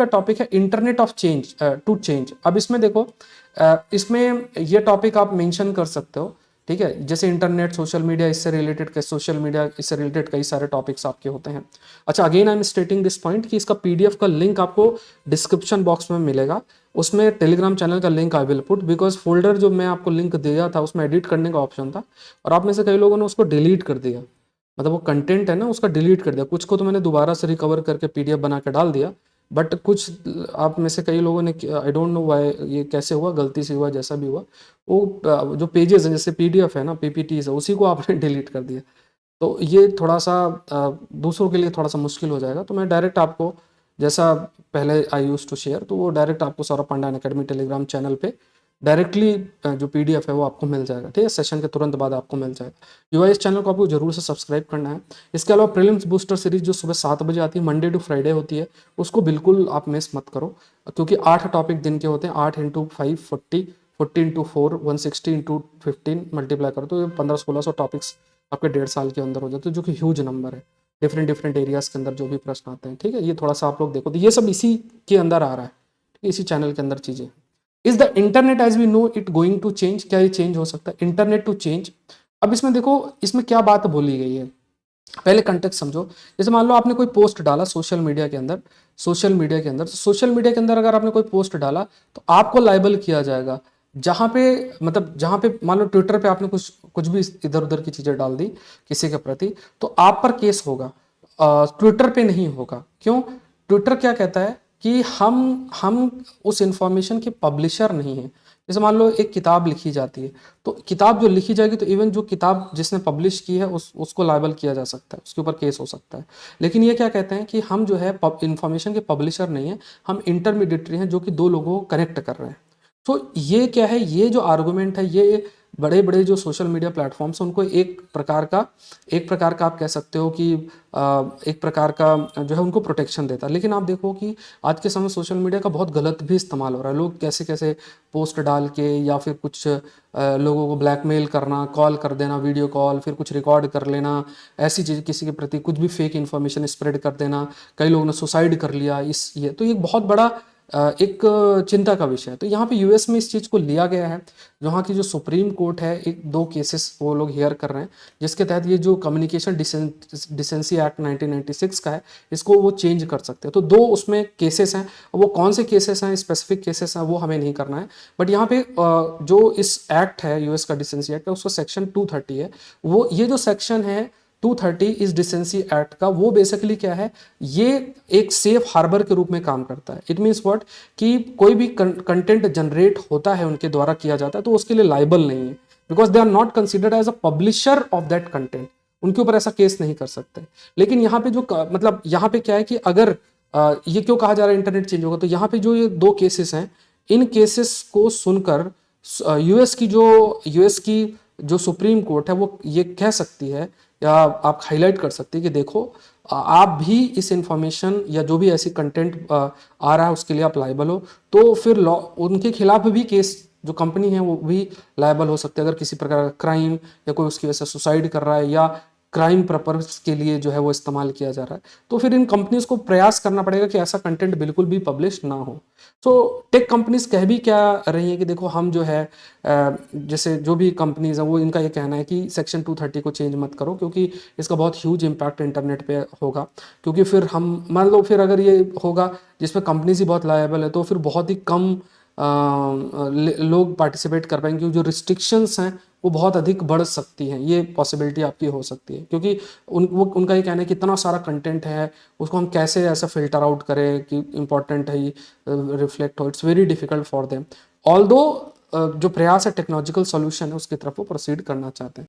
का टॉपिक है internet of change to change. अब इसमें देखो इसमें ये टॉपिक आप मेंशन कर सकते हो, ठीक है, जैसे इंटरनेट, सोशल मीडिया, इससे रिलेटेड सोशल मीडिया इससे रिलेटेड कई सारे टॉपिक्स आपके होते हैं। अच्छा, again I am स्टेटिंग this point कि इसका पीडीएफ का लिंक आपको डिस्क्रिप्शन बॉक्स में मिलेगा, उसमें टेलीग्राम चैनल का link I will put, because folder जो मैं आपको लिंक दिया था उसमें एडिट करने का ऑप्शन था और आप में से कई लोगों ने उसको डिलीट कर दिया, मतलब वो कंटेंट है ना उसका डिलीट कर दिया। कुछ को तो मैंने दोबारा से रिकवर करके पीडीएफ बना के डाल दिया, बट कुछ आप में से कई लोगों ने, आई डोंट नो व्हाई ये कैसे हुआ, गलती से हुआ, जैसा भी हुआ, वो जो पेजेस हैं जैसे पीडीएफ है ना, पीपीटीज है, उसी को आपने डिलीट कर दिया। तो ये थोड़ा सा दूसरों के लिए थोड़ा सा मुश्किल हो जाएगा, तो मैं डायरेक्ट आपको जैसा पहले आई यूज टू शेयर, तो वो डायरेक्ट आपको सौरभ पांडा अकेडमी टेलीग्राम चैनल पे डायरेक्टली जो पीडीएफ है वो आपको मिल जाएगा, ठीक है, सेशन के तुरंत बाद आपको मिल जाएगा। यूआई इस चैनल को आपको जरूर से सब्सक्राइब करना है। इसके अलावा प्रीलिम्स बूस्टर सीरीज जो सुबह 7 बजे आती है, मंडे टू फ्राइडे होती है, उसको बिल्कुल आप मिस मत करो, क्योंकि 8 टॉपिक दिन के होते हैं, 8 इंटू 5 40, 40 इंटू 4 160 इंटू 15 मल्टीप्लाई करो तो 1500-1600 टॉपिक्स आपके 1.5 साल के अंदर हो जाते हैं, जो कि ह्यूज नंबर है, डिफरेंट डिफरेंट एरियाज के अंदर जो भी प्रश्न आते हैं, ठीक है। ये थोड़ा सा आप लोग देखो, तो ये सब इसी के अंदर आ रहा है, इसी चैनल के अंदर चीजें। Is the internet as we know it going to change, क्या ये चेंज हो सकता है, इंटरनेट टू चेंज। अब इसमें देखो इसमें क्या बात बोली गई है, पहले कंटेक्स्ट समझो। जैसे मान लो आपने कोई पोस्ट डाला सोशल मीडिया के अंदर, सोशल मीडिया के अंदर अगर आपने कोई पोस्ट डाला तो आपको लाइबल किया जाएगा। जहां पे मतलब जहां पे मान लो ट्विटर पे आपने कुछ कुछ भी इधर उधर की चीजें डाल दी किसी के प्रति, तो आप पर केस होगा, ट्विटर पे नहीं होगा। क्यों? ट्विटर क्या कहता है कि हम उस इंफॉर्मेशन के पब्लिशर नहीं है। जैसे मान लो एक किताब लिखी जाती है, तो किताब जो लिखी जाएगी तो इवन जो किताब जिसने पब्लिश की है उसको लायबल किया जा सकता है, उसके ऊपर केस हो सकता है। लेकिन ये क्या कहते हैं कि हम जो है इंफॉर्मेशन के पब्लिशर नहीं है, हम इंटरमीडिएटरी हैं जो कि दो लोगों को कनेक्ट कर रहे हैं। तो ये क्या है, ये जो आर्गुमेंट है, ये बड़े बड़े जो सोशल मीडिया प्लेटफॉर्म्स हैं उनको एक प्रकार का आप कह सकते हो कि एक प्रकार का जो है उनको प्रोटेक्शन देता है। लेकिन आप देखो कि आज के समय सोशल मीडिया का बहुत गलत भी इस्तेमाल हो रहा है। लोग कैसे कैसे पोस्ट डाल के या फिर कुछ लोगों को ब्लैकमेल करना, कॉल कर देना, वीडियो कॉल, फिर कुछ रिकॉर्ड कर लेना, ऐसी चीज़ किसी के प्रति कुछ भी फेक इन्फॉर्मेशन स्प्रेड कर देना। कई लोगों ने सुसाइड कर लिया, इस ये तो ये बहुत बड़ा एक चिंता का विषय है। तो यहाँ पे यूएस में इस चीज़ को लिया गया है, जहाँ की जो सुप्रीम कोर्ट है, एक दो केसेस वो लोग हियर कर रहे हैं, जिसके तहत ये जो कम्युनिकेशन डिसेंसी एक्ट 1996 का है, इसको वो चेंज कर सकते हैं। तो दो उसमें केसेस हैं, वो कौन से केसेस हैं, स्पेसिफिक केसेस हैं, वो हमें नहीं करना है। बट यहाँ पे जो इस एक्ट है यूएस का डिसेंसी एक्ट है, उसका सेक्शन 230 है, वो ये जो सेक्शन है 230 इस डिसेंसी एक्ट का, वो बेसिकली क्या है, ये एक सेफ हार्बर के रूप में काम करता है। इट मीन्स व्हाट कि कोई भी कंटेंट जनरेट होता है उनके द्वारा किया जाता है तो उसके लिए लाइबल नहीं है, because they are not considered as a publisher of that content, उनके ऊपर ऐसा केस नहीं कर सकते। लेकिन यहाँ पे जो मतलब यहाँ पे क्या है कि अगर ये क्यों कहा जा रहा है इंटरनेट चेंज होगा, तो यहाँ पे जो ये दो केसेस हैं, इन केसेस को सुनकर यूएस की जो सुप्रीम कोर्ट है वो ये कह सकती है या आप हाईलाइट कर सकते हैं कि देखो आप भी इस इंफॉर्मेशन या जो भी ऐसी कंटेंट आ रहा है उसके लिए आप लायबल हो, तो फिर लॉ उनके खिलाफ भी केस, जो कंपनी है वो भी लायबल हो सकते हैं अगर किसी प्रकार का क्राइम या कोई उसकी वजह से सुसाइड कर रहा है या क्राइम पर्पस के लिए जो है वो इस्तेमाल किया जा रहा है। तो फिर इन कंपनीज को प्रयास करना पड़ेगा कि ऐसा कंटेंट बिल्कुल भी पब्लिश ना हो। सो टेक कंपनीज कह भी क्या रही हैं कि देखो हम जो है जैसे जो भी कंपनीज हैं वो इनका ये कहना है कि सेक्शन 230 को चेंज मत करो, क्योंकि इसका बहुत ह्यूज इम्पैक्ट इंटरनेट पे होगा। क्योंकि फिर हम मान लो फिर अगर ये होगा जिसमें कंपनीज ही बहुत लायबल है, तो फिर बहुत ही कम लोग पार्टिसिपेट कर पाएंगे, क्योंकि जो रिस्ट्रिक्शंस हैं वो बहुत अधिक बढ़ सकती हैं, ये पॉसिबिलिटी आपकी हो सकती है। क्योंकि उनका ये कहना है कि इतना सारा कंटेंट है, उसको हम कैसे ऐसा फिल्टर आउट करें कि इंपॉर्टेंट है, रिफ्लेक्ट हो, it's very difficult for them. Although जो प्रयास है टेक्नोलॉजिकल सॉल्यूशन है उसकी तरफ वो प्रोसीड करना चाहते हैं।